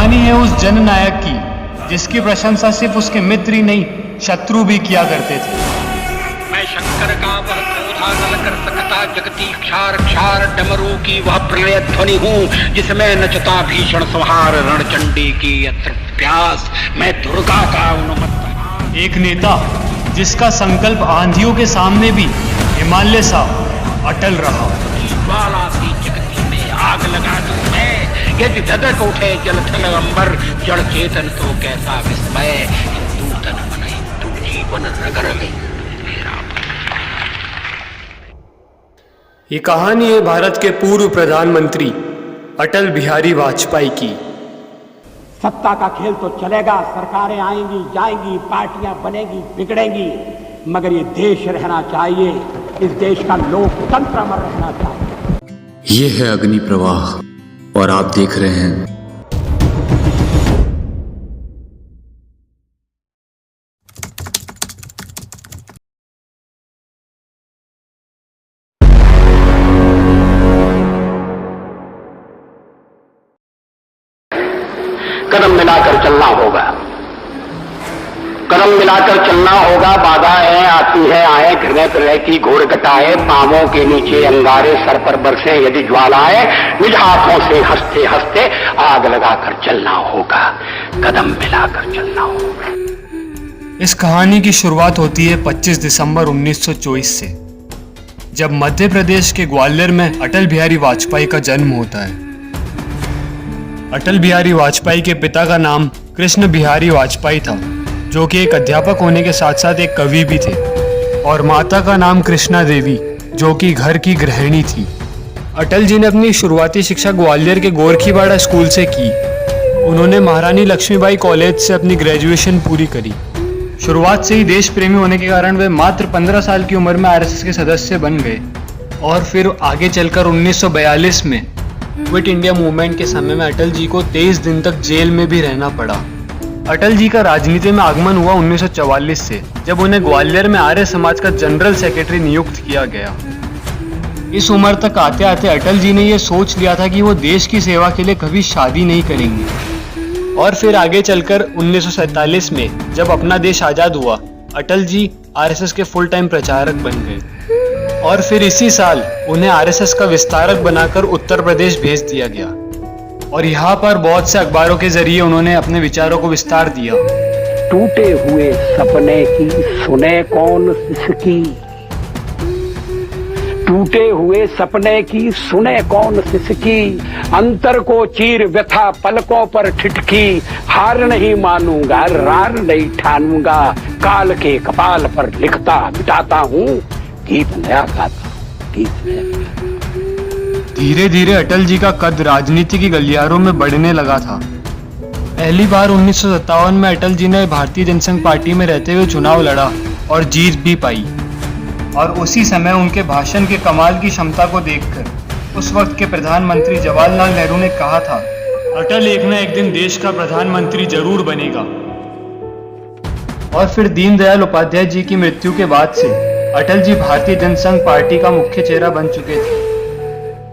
कहानी है उस जननायक की जिसकी प्रशंसा सिर्फ उसके मित्र ही नहीं शत्रु भी किया करते थे। मैं शंकर का वह क्रोधा न कर सकता जगती क्षार क्षार डमरू की वह प्रलय ध्वनि हूँ जिसमें नचता भीषण संहार रणचंडी की अतृप्त प्यास। मैं दुर्गा का उन्मत्त एक नेता जिसका संकल्प आंधियों के सामने भी हिमालय सा अटल रहा। ज्वाला सी जगती में आग लगा दूं मैं, यदि धधक उठे जलथल अंबर, जड़ चेतन तो कैसा विस्मय। हिंदू तन मन हिंदू जीवन रगर में मेरा। ये कहानी है भारत के पूर्व प्रधानमंत्री अटल बिहारी वाजपेयी की। सत्ता का खेल तो चलेगा, सरकारें आएंगी जाएंगी, पार्टियां बनेगी बिगड़ेंगी, मगर ये देश रहना चाहिए, इस देश का लोकतंत्र अमर रहना चाहिए। ये है अग्नि प्रवाह और आप देख रहे हैं कदम मिलाकर चलना होगा, कदम मिलाकर चलना होगा। बाधाएं आती है आए, घृणय प्रलय की घोर घटाए, पांवों के नीचे अंगारे, सर पर बरसे यदि ज्वालाएं, निज हाथों से हंसते हंसते आग लगाकर चलना होगा, कदम मिलाकर चलना होगा। इस कहानी की शुरुआत होती है 25 दिसंबर 1924 से, जब मध्य प्रदेश के ग्वालियर में अटल बिहारी वाजपेयी का जन्म होता है। अटल बिहारी वाजपेयी के पिता का नाम कृष्ण बिहारी वाजपेयी था, जो कि एक अध्यापक होने के साथ साथ एक कवि भी थे, और माता का नाम कृष्णा देवी, जो कि घर की गृहिणी थी। अटल जी ने अपनी शुरुआती शिक्षा ग्वालियर के गोरखीबाड़ा स्कूल से की। उन्होंने महारानी लक्ष्मीबाई कॉलेज से अपनी ग्रेजुएशन पूरी करी। शुरुआत से ही देश प्रेमी होने के कारण वे मात्र 15 साल की उम्र में आरएसएस के सदस्य बन गए, और फिर आगे चलकर 1942 में क्विट इंडिया मूवमेंट के समय में अटल जी को 23 दिन तक जेल में भी रहना पड़ा। अटल जी का राजनीति में आगमन हुआ 1944 से, जब उन्हें ग्वालियर में आर्य समाज का जनरल सेक्रेटरी नियुक्त किया गया। इस उम्र तक आते आते अटल जी ने यह सोच लिया था कि वो देश की सेवा के लिए कभी शादी नहीं करेंगे। और फिर आगे चलकर 1947 में जब अपना देश आजाद हुआ, अटल जी आरएसएस के फुल टाइम प्रचारक बन गए, और फिर इसी साल उन्हें आरएसएस का विस्तारक बनाकर उत्तर प्रदेश भेज दिया गया, और यहाँ पर बहुत से अखबारों के जरिए उन्होंने अपने विचारों को विस्तार दिया। टूटे हुए सपने की सुने कौन सिसकी, टूटे हुए सपने की सुने कौन सिसकी, अंतर को चीर व्यथा पलकों पर ठिठकी, हार नहीं मानूंगा रार नहीं ठानूंगा, काल के कपाल पर लिखता मिटाता हूँ, गीत नया गाता हूँ, गीत नया। धीरे धीरे अटल जी का कद राजनीति की गलियारों में बढ़ने लगा था। पहली बार 1957 में अटल जी ने भारतीय जनसंघ पार्टी में रहते हुए चुनाव लड़ा और जीत भी पाई, और उसी समय उनके भाषण के कमाल की क्षमता को देखकर उस वक्त के प्रधानमंत्री जवाहरलाल नेहरू ने कहा था, अटल एक न एक दिन देश का प्रधानमंत्री जरूर बनेगा। और फिर दीनदयाल उपाध्याय जी की मृत्यु के बाद से अटल जी भारतीय जनसंघ पार्टी का मुख्य चेहरा बन चुके थे।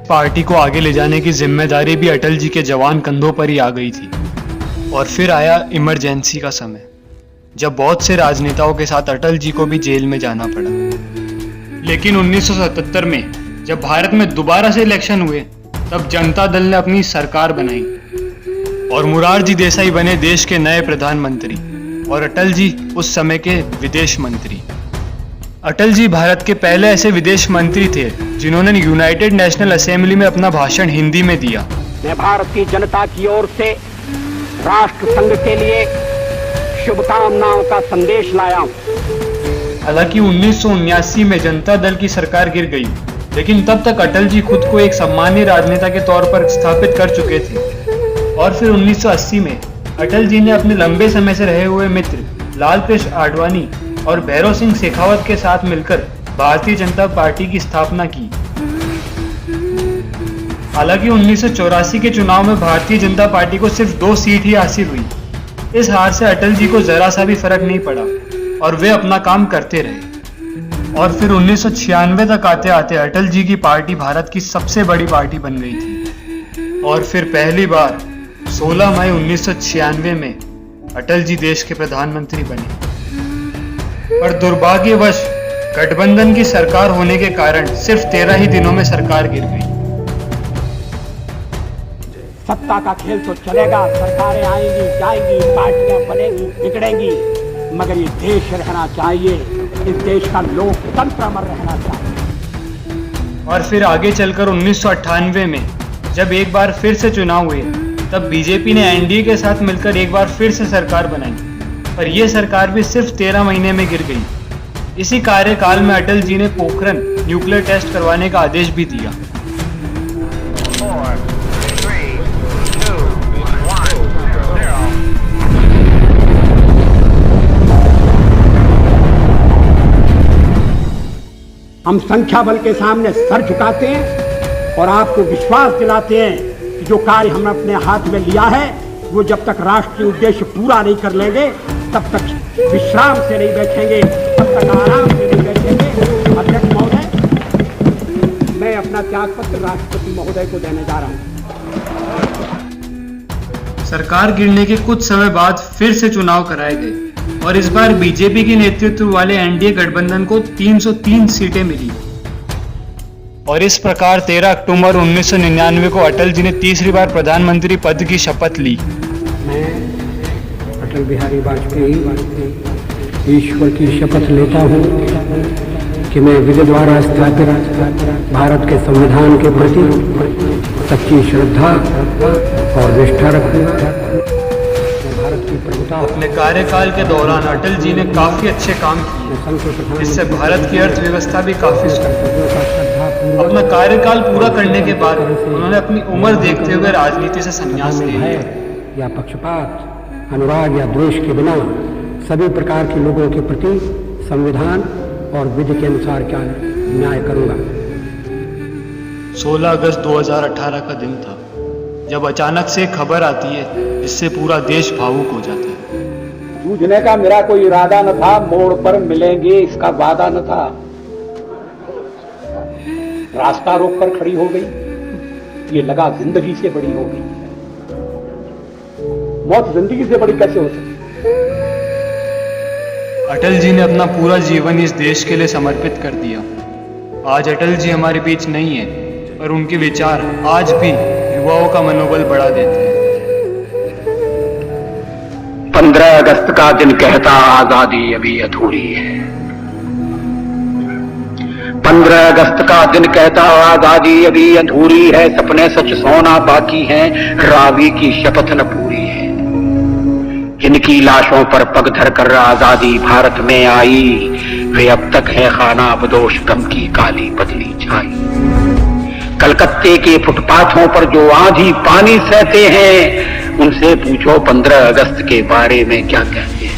पार्टी को आगे ले जाने की जिम्मेदारी भी अटल जी के जवान कंधों पर ही आ गई थी। और फिर आया इमरजेंसी का समय, जब बहुत से राजनेताओं के साथ अटल जी को भी जेल में जाना पड़ा। लेकिन 1977 में जब भारत में दोबारा से इलेक्शन हुए, तब जनता दल ने अपनी सरकार बनाई और मोरारजी देसाई बने देश के नए प्रधानमंत्री, और अटल जी उस समय के विदेश मंत्री। अटल जी भारत के पहले ऐसे विदेश मंत्री थे जिन्होंने यूनाइटेड नेशनल असेंबली में अपना भाषण हिंदी में दिया। मैं भारत की जनता की ओर से राष्ट्र संघ के लिए शुभकामनाओं का संदेश लाया हूं। हालांकि 1979 में जनता दल की सरकार गिर गई, लेकिन तब तक अटल जी खुद को एक सम्मानीय राजनेता के तौर पर स्थापित कर चुके थे। और फिर 1980 में अटल जी ने अपने लंबे समय से रहे हुए मित्र लाल कृष्ण आडवाणी और भैरव सिंह शेखावत के साथ मिलकर भारतीय जनता पार्टी की स्थापना की। हालांकि 1984 के चुनाव में भारतीय जनता पार्टी को सिर्फ 2 सीट ही हासिल हुई। इस हार से अटल जी को जरा सा भी फर्क नहीं पड़ा और वे अपना काम करते रहे। और फिर 1996 तक आते आते अटल जी की पार्टी भारत की सबसे बड़ी पार्टी बन गई थी। और फिर पहली बार 16 मई 1996 में अटल जी देश के प्रधानमंत्री बने, पर दुर्भाग्यवश गठबंधन की सरकार होने के कारण सिर्फ 13 ही दिनों में सरकार गिर गई। सत्ता का खेल तो चलेगा, सरकारें आएंगी जाएंगी, पार्टियां बनेंगी बिगड़ेंगी, मगर ये देश रहना चाहिए, इस देश का लोकतंत्र अमर रहना चाहिए। और फिर आगे चलकर 1998 में जब एक बार फिर से चुनाव हुए, तब बीजेपी ने एनडीए के साथ मिलकर एक बार फिर से सरकार बनाई, पर यह सरकार भी सिर्फ 13 महीने में गिर गई। इसी कार्यकाल में अटल जी ने पोखरण न्यूक्लियर टेस्ट करवाने का आदेश भी दिया। हम संख्या बल के सामने सर झुकाते हैं और आपको विश्वास दिलाते हैं कि जो कार्य हमने अपने हाथ में लिया है वो जब तक राष्ट्रीय उद्देश्य पूरा नहीं कर लेंगे तब तक विश्राम से नहीं बैठेंगे, तब तक आराम से नहीं बैठेंगे। अध्यक्ष महोदय, मैं अपना त्याग पत्र राष्ट्रपति महोदय को देने जा रहा हूँ। सरकार गिरने के कुछ समय बाद फिर से चुनाव कराए गए और इस बार बीजेपी के नेतृत्व वाले एनडीए गठबंधन को 303 सीटें मिली और इस प्रकार 13 अक्टूबर 1999 को अटल जी ने तीसरी बार प्रधानमंत्री पद की शपथ ली। मैं अटल बिहारी वाजपेयी ईश्वर की शपथ लेता हूँ कि मैं विधि द्वारा स्थापित भारत के संविधान के प्रति सच्ची श्रद्धा और निष्ठा रखूंगा। अपने कार्यकाल के दौरान अटल जी ने काफी अच्छे काम किए, जिससे भारत की अर्थव्यवस्था भी काफी सुधरी। अपना कार्यकाल पूरा करने के बाद उन्होंने अपनी उम्र देखते हुए राजनीति से संन्यास ले लिया। या पक्षपात, अनुराग या द्वेष के बिना सभी प्रकार के लोगों के प्रति संविधान और विधि के अनुसार क्या न्याय करूंगा। 16 अगस्त 2018 का दिन था जब अचानक से खबर आती है जिससे पूरा देश भावुक हो जाता है। जूझने का मेरा कोई इरादा न था, मोड़ पर मिलेंगे इसका वादा न था। रास्ता रोककर खड़ी हो गई, ये लगा जिंदगी से बड़ी हो गई। मौत जिंदगी से बड़ी कैसे हो सकती? अटल जी ने अपना पूरा जीवन इस देश के लिए समर्पित कर दिया। आज अटल जी हमारे बीच नहीं है, पर उनके विचार आज भी युवाओं का मनोबल बढ़ा देते हैं। 15 अगस्त का दिन कहता आजादी अभी अधूरी है। 15 अगस्त का दिन कहता आजादी अभी अधूरी है, सपने सच सोना बाकी हैं, रावी की शपथ न पूरी है। जिनकी लाशों पर पग धर कर आजादी भारत में आई, वे अब तक है खाना बदोश गम की काली बदली छाई। कलकत्ते के फुटपाथों पर जो आंधी पानी सहते हैं, उनसे पूछो 15 अगस्त के बारे में क्या कहते हैं।